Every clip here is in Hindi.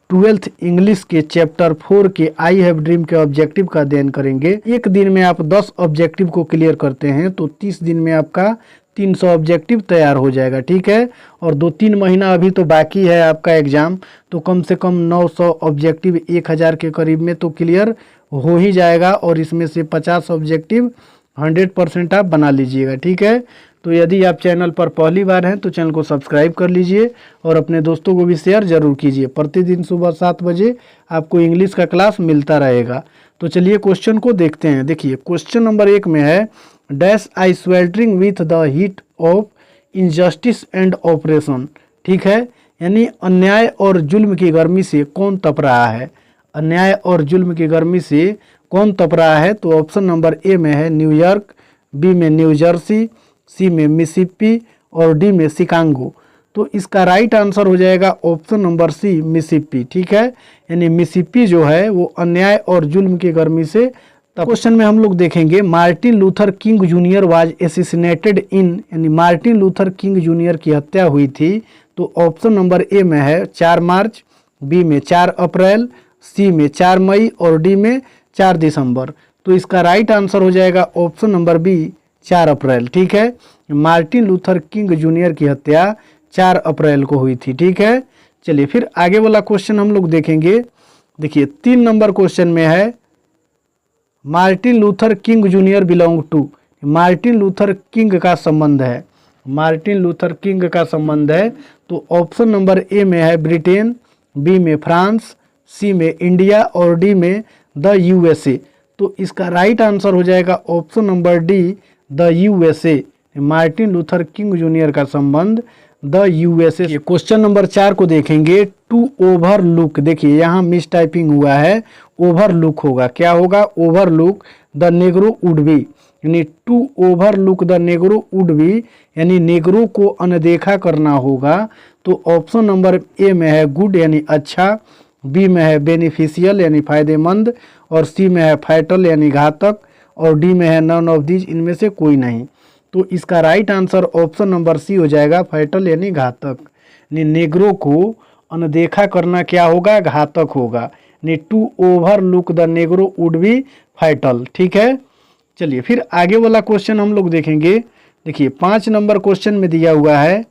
ट्वेल्थ इंग्लिश के चैप्टर 4 के आई हैव ड्रीम के ऑब्जेक्टिव का अध्ययन करेंगे। एक दिन में आप 10 ऑब्जेक्टिव को क्लियर करते हैं तो 30 दिन में आपका 300 ऑब्जेक्टिव तैयार हो जाएगा, ठीक है। और 2-3 महीना अभी तो बाकी है आपका एग्ज़ाम, तो कम से कम 900 ऑब्जेक्टिव 1000 के करीब में तो क्लियर हो ही जाएगा। और इसमें से 50 ऑब्जेक्टिव 100% आप बना लीजिएगा, ठीक है। तो यदि आप चैनल पर पहली बार हैं तो चैनल को सब्सक्राइब कर लीजिए और अपने दोस्तों को भी शेयर जरूर कीजिए। प्रतिदिन सुबह 7 बजे आपको इंग्लिश का क्लास मिलता रहेगा। तो चलिए क्वेश्चन को देखते हैं। देखिए क्वेश्चन नंबर 1 में है dash I sweltering with the heat of injustice and operation, ठीक है। यानी अन्याय और जुल्म की गर्मी से कौन तप रहा है। अन्याय और जुल्म की गर्मी से कौन तप रहा है, तो ऑप्शन नंबर ए में है न्यूयॉर्क, बी में न्यू जर्सी, सी में मिसिसिपी और डी में शिकागो। तो इसका राइट आंसर हो जाएगा ऑप्शन नंबर सी मिसिसिपी, ठीक है। यानी मिसिसिपी जो है वो अन्याय और जुल्म की गर्मी से। क्वेश्चन में हम लोग देखेंगे Martin Luther King junior was assassinated in, यानी मार्टिन लूथर किंग जूनियर की हत्या हुई थी। तो ऑप्शन नंबर ए में है 4 मार्च, बी में 4 अप्रैल, सी में 4 मई और डी में 4 दिसंबर। तो इसका राइट आंसर हो जाएगा ऑप्शन नंबर बी 4 अप्रैल, ठीक है। मार्टिन लूथर किंग जूनियर की हत्या 4 अप्रैल को हुई थी, ठीक है। चलिए फिर आगे वाला क्वेश्चन हम लोग देखेंगे। देखिए 3 नंबर क्वेश्चन में है Martin Luther King junior belong to, Martin Luther King का संबंध है, मार्टिन लूथर किंग का संबंध है। तो ऑप्शन नंबर ए में है ब्रिटेन, बी में फ्रांस, सी में इंडिया और डी में द यूएसए। तो इसका राइट आंसर हो जाएगा option number D the USA. Martin Luther King junior का संबंध द यूएसए। क्वेश्चन नंबर 4 को देखेंगे टू ओवरलुक। देखिए यहाँ मिस टाइपिंग हुआ है, ओवरलुक होगा, क्या होगा overlook the Negro would be, यानी to overlook the Negro would be, यानी नेग्रो को अनदेखा करना होगा। तो ऑप्शन नंबर ए में है गुड यानी अच्छा, बी में है बेनिफिशियल यानी फायदेमंद और सी में है फैटल यानी घातक और डी में है नन ऑफ दीज, इनमें से कोई नहीं। तो इसका right answer option number C हो जाएगा फैटल यानी घातक। यानी नेग्रो को अनदेखा करना क्या होगा, घातक होगा। यानी to overlook the Negro would be fatal, ठीक है। चलिए फिर आगे वाला क्वेश्चन हम लोग देखेंगे। देखिए 5 नंबर क्वेश्चन में दिया हुआ है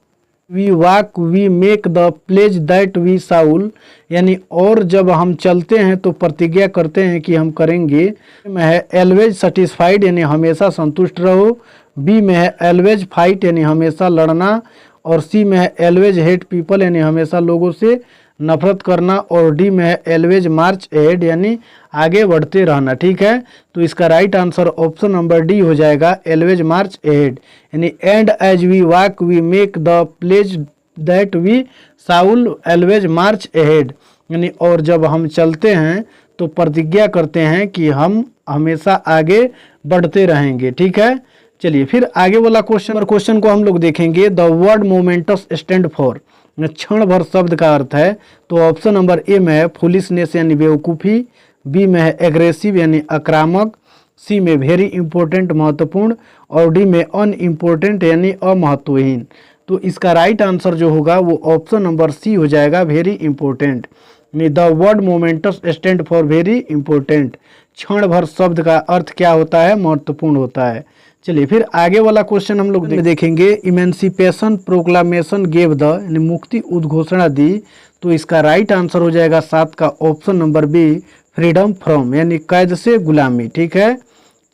we walk we make the pledge that we shall, यानी और जब हम चलते हैं तो प्रतिज्ञा करते हैं कि हम करेंगे। में है एलवेज सेटिस्फाइड यानी हमेशा संतुष्ट रहो, बी में है एलवेज फाइट यानी हमेशा लड़ना और सी में है एलवेज हेट पीपल यानी हमेशा लोगों से नफरत करना और डी में है एलवेज मार्च एहेड यानी आगे बढ़ते रहना, ठीक है। तो इसका right answer option number D हो जाएगा एलवेज मार्च एहेड। यानी and as we walk we make the pledge that we shall always march ahead, यानी और जब हम चलते हैं तो प्रतिज्ञा करते हैं कि हम हमेशा आगे बढ़ते रहेंगे, ठीक है। चलिए फिर आगे वाला क्वेश्चन को हम लोग देखेंगे the word moments stand for, क्षण भर शब्द का अर्थ है। तो ऑप्शन नंबर ए में है फुलिशनेस यानी बेवकूफ़ी, बी में है एग्रेसिव यानी आक्रामक, सी में वेरी इंपॉर्टेंट महत्वपूर्ण और डी में अनइम्पोर्टेंट यानी अमहत्वहीन। तो इसका राइट आंसर जो होगा वो ऑप्शन नंबर सी हो जाएगा very important. The word moments stand for very important. क्षण भर शब्द का अर्थ क्या होता है, महत्वपूर्ण होता है। चलिए फिर आगे वाला क्वेश्चन हम लोग देखेंगे इमेंसिपेशन प्रोक्लामेशन गेव द, यानी मुक्ति उद्घोषणा दी। तो इसका राइट आंसर हो जाएगा 7 का option number B freedom from, यानी कैद से गुलामी, ठीक है।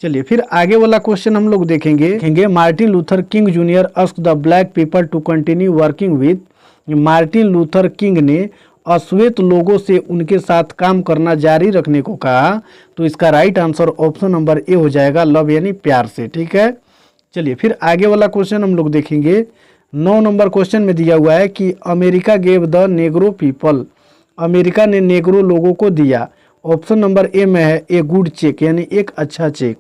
चलिए फिर आगे वाला क्वेश्चन हम लोग देखेंगे Martin Luther King junior asked the black people to continue working with, Martin Luther King ने अश्वेत लोगों से उनके साथ काम करना जारी रखने को कहा। तो इसका राइट आंसर ऑप्शन नंबर ए हो जाएगा लव यानी प्यार से, ठीक है। चलिए फिर आगे वाला क्वेश्चन हम लोग देखेंगे 9 नंबर क्वेश्चन में दिया हुआ है कि America gave the Negro people, America ने नेग्रो लोगों को दिया। ऑप्शन नंबर ए में है ए गुड चेक यानी एक अच्छा चेक,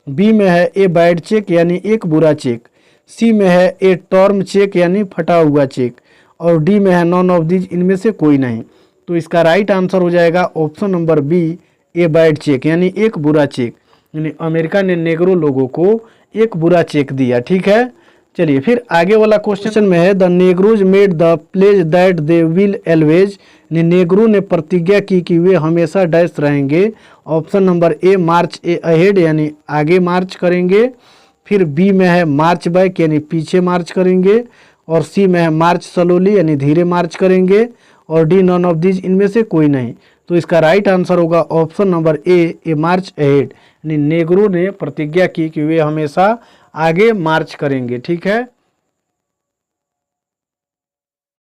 बी में है ए बैड चेक यानी एक बुरा चेक, सी में है ए टर्म चेक यानी फटा हुआ चेक और डी में है नॉन ऑफ दीज, इनमें से कोई नहीं। तो इसका राइट आंसर हो जाएगा option number B a bad check यानी एक बुरा चेक। यानी अमेरिका ने नेग्रो लोगों को एक बुरा चेक दिया, ठीक है। चलिए फिर आगे वाला क्वेश्चन में है, the Negroes made the pledge that they will always, Negro ने प्रतिज्ञा की कि वे हमेशा डैश रहेंगे। Option number A march a ahead यानी आगे मार्च करेंगे, फिर बी में है मार्च बैक यानी पीछे मार्च करेंगे, और सी में है मार्च स्लोली यानी धीरे मार्च करेंगे, और डी नॉन ऑफ दीज इनमें से कोई नहीं। तो इसका राइट आंसर होगा option number A March ahead, यानी नेग्रो ने प्रतिज्ञा की कि वे हमेशा आगे मार्च करेंगे। ठीक है।